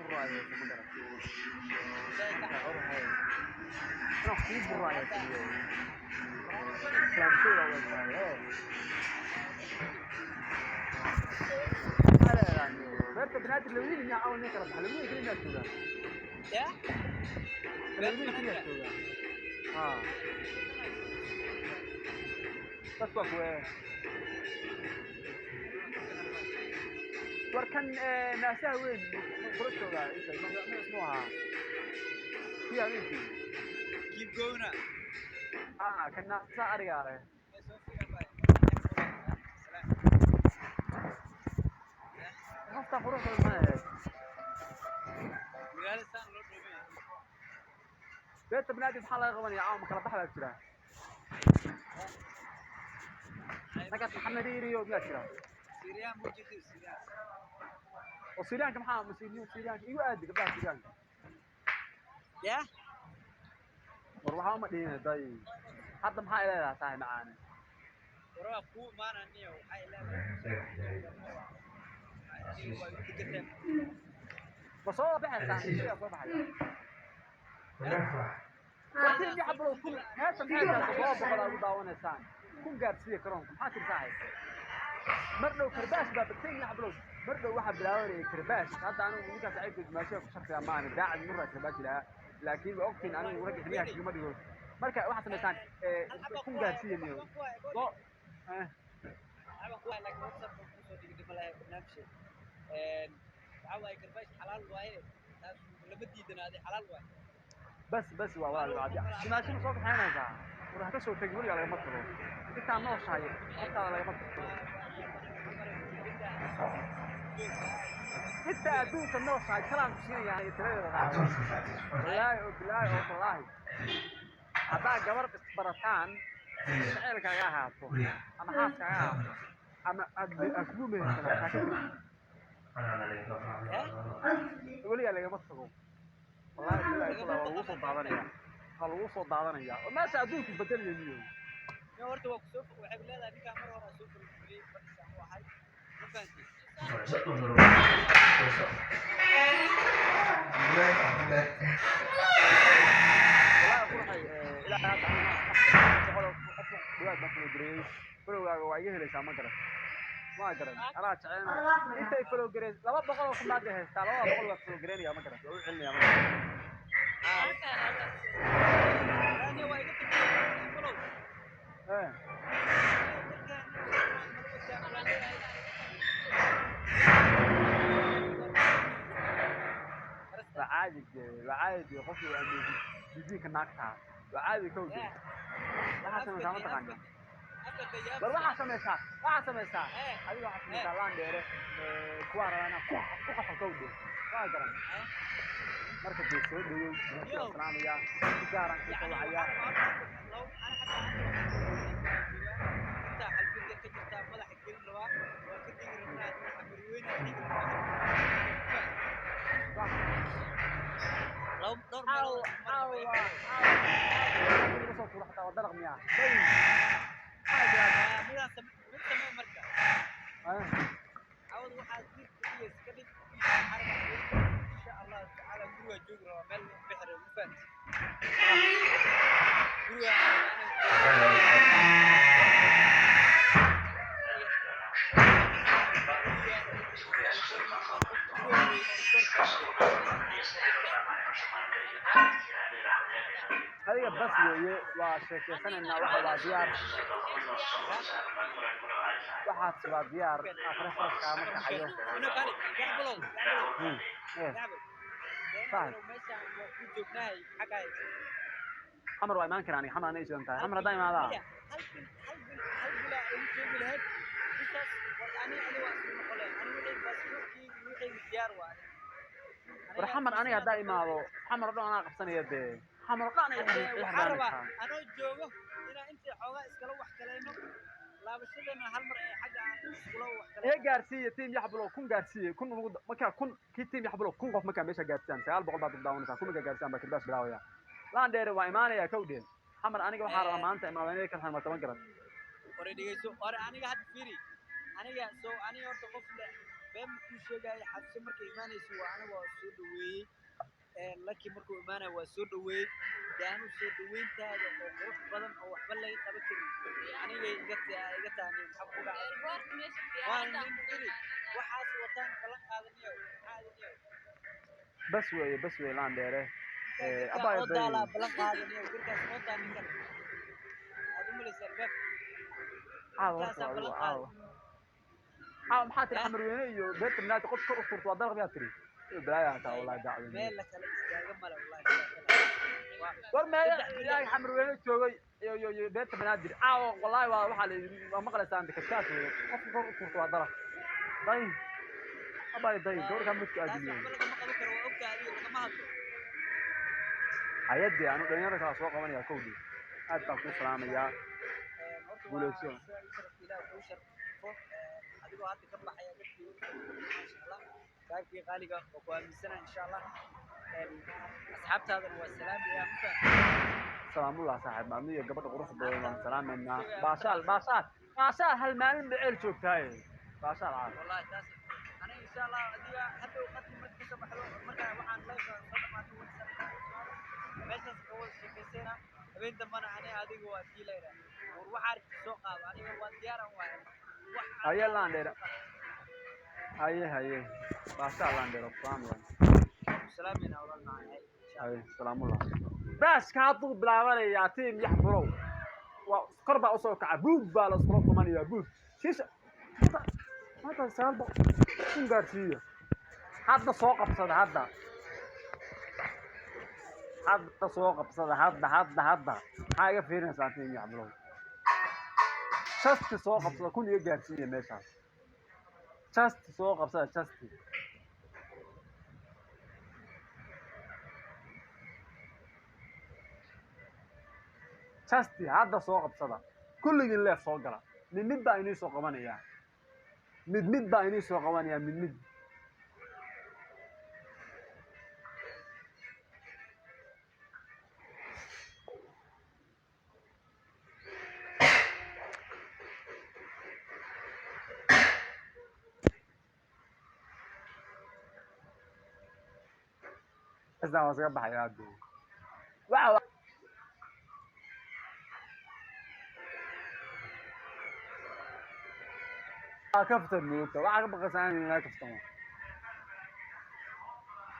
براية مقدر أنا في براية اليوم كان شو أول شيء لا يعني فرت بنادر لوين إني أول نكرة حلوين كلنا شو يا حلوين كلنا شو بس وقوة وركن ناسها وين قرطة لا إيش ما اسمها فيها مين keep going كنا سأر يا هفتا خروج الماء مقال السان لو دوبي بيت بنادي بحال غواني عام كلا بحال جرا لقد محمد يريو بلا جرا سيريان موجود سيريان وسيريان كم حام مسيريان سيريان ايو ادي قبل سيريان يا وروحا ما دين داي حتى maxaa ilaa tahay macaan وراء كو ما ننيو حي لا بصوب بحث شيء صوب حاجه لكن يحبوا كل هذا الحاجه صوب ولا داونسان كون gaarsiye karoonku maxaa tirsahay marno karbaas baa batay يحبوا marno waxa bilaaway karbaas hadda anu ninka saciid maashay ku shaqeeya maan daacad marra karbaas ilaa laakiin waqtin anu rag xiliya kuma dhigo marka waxa sameeyaan kun gaarsiinay oo aba ku ay laakiin whatsapp ku soo dhigay malaha barnaamij waxa karbaas xalaal waaye taas lama diidanaade xalaal waaye بس والله عادي ماشي صوت حينها وراح كسو تقول على مطر انت نو شاي انت على مطر انت ادوك نو شاي كلام شيء يعني ترى والله هذا جبر برتان سعرك يا هاتو انا حاسك يا هاتو انا اكبومه ولي على مطر والله وصل ضعضنيا هل وصل ضعضنيا وما سأدوك بدل اليوم يا ورد وقصوف وحب لا ذيك مرة رسوف الفري بس هو حي مفانتي والله أقول حي إلى هذا أنا أفضل بلاد مثل جريش كله وعيه ليش ما قدر ما قدر أنا تعين أنت يفلو جريش لا بقول لكم ما جهز لا بقول لك فلو جريش يا ما قدر يقول علمي يا ما قدر أنا وايد كتير وعادي يخفوا أن يجيك الناقصة وعادي كوجي لا حسن ما تغني والله حسن مسا أيوة حسن مسا لان ديره كوارا أنا كوخ كوجي ما أقدر مركز بيسود ديو نفس الكلامية تجارا كل عيا لو أنا حتى حلفين كجتا ملح الجيل لوا وكتير الناس حبروين لو دور أو بصوت حتى ودرق مياه هذا مناسب ما مركز عاود واحد كيس كذي إن شاء الله تعالى جوا جوجرا مل بحر وفات جوا هذه بس وشيء سنة واحد زيار واحد سبع زيار آخر فرص كامل كحيو أنا كاري يعبلون صحيح حمر واي ما انكر يعني حمر انا ايش انت حمر دايما هذا حمر انا دائما حمر انا قبسني يدي حمر انا جوجو الى انت خوغا اسكلا wax kaleeno laabashadana hal mar ay xaga aan iskulo wax kale ee gaarsiye team yaxbalo kun gaarsiye kun marka kun ki team yaxbalo kun qof marka meesha gaarsiyan 900 baad daawanaysaa kun marka gaarsiyan baa kibaas bilaawaya laan dheer waa imaanaya kawdeen xamar aniga waxa rabaa maanta imaanaya ka xamar 10 garan وري دغيسو ور aniga had fiiri aniga soo aniga horta qof le been ku sheegay xabsi markay iimaanayso waa aniga waa soo dhaweeyay laakiin markuu iimaanay waa soo dhaweeyay daanu soo dhaweyntaada oo qurux badan oo waxba laga qaban karin aniga iga taani maxaa ku dhacay waxaas wataan balan qaadaniyo caadaniyo بس وي لان ديره aba dala balan qaadaniyo gurkaas oo daanin adu malaysa albaab maxaa tiri xamar weyne iyo beerta banaadka qof kor u furto waa dalaq yaa tiri balaaya hataa wallahi dacwada meel la kala istaaga mala wallahi war meel ilaahay xamar weyne joogay iyo beerta banaadir wallahi waa waxa la yiri waa maqlaysaa inta kastaas weeye qof kor u furto waa dalaq day abay day doorka mid ka adiyay hay'adii aanu dhalinyarada kala soo qabanaya kowdii aad baan ku salaamayaa guulayso adigoo hadda ka baxaya dadkii insha Allah qaybkii qaaliga oo ku aaminsana insha Allah asxaabtaadana waa salaamaya salaamullah saaxiib maamiyo gabadha quruxda badan salaameyna baashaal hal maalin biceel joogtaay baashaal caad wallahi taas ana insha Allah adiga hadda waqti markii ka baxdo marka waxaan leeyahay soo dhamaatay meeshaas oo shaqeysana habeen dambana ana adiga waa diilayna war waxa soo qaado aniga waa diyaaran waay haye laandheera haye baashaal laandheera salaamina walaalna haye salaamullah baaska haduu bilaabanaya tiim yaxburow waa korba u soo kaca buug baa la isku tumanaya buug shisha hada salbo in gaarsiyo hadda soo qabsada hadda soo qabsada hadda xaaga fiirinaysaa tiim yaxburow soo qabsada kun iyo gaarsiyo meeshaas soo qabsada hadda soo qabsada kulligiin leef soo gala mid baa inii soo qabanaya mid baa inii soo qabanaya mid isna waa iska baxaya hadda كفتر موتا وعقب قساني لا كفتر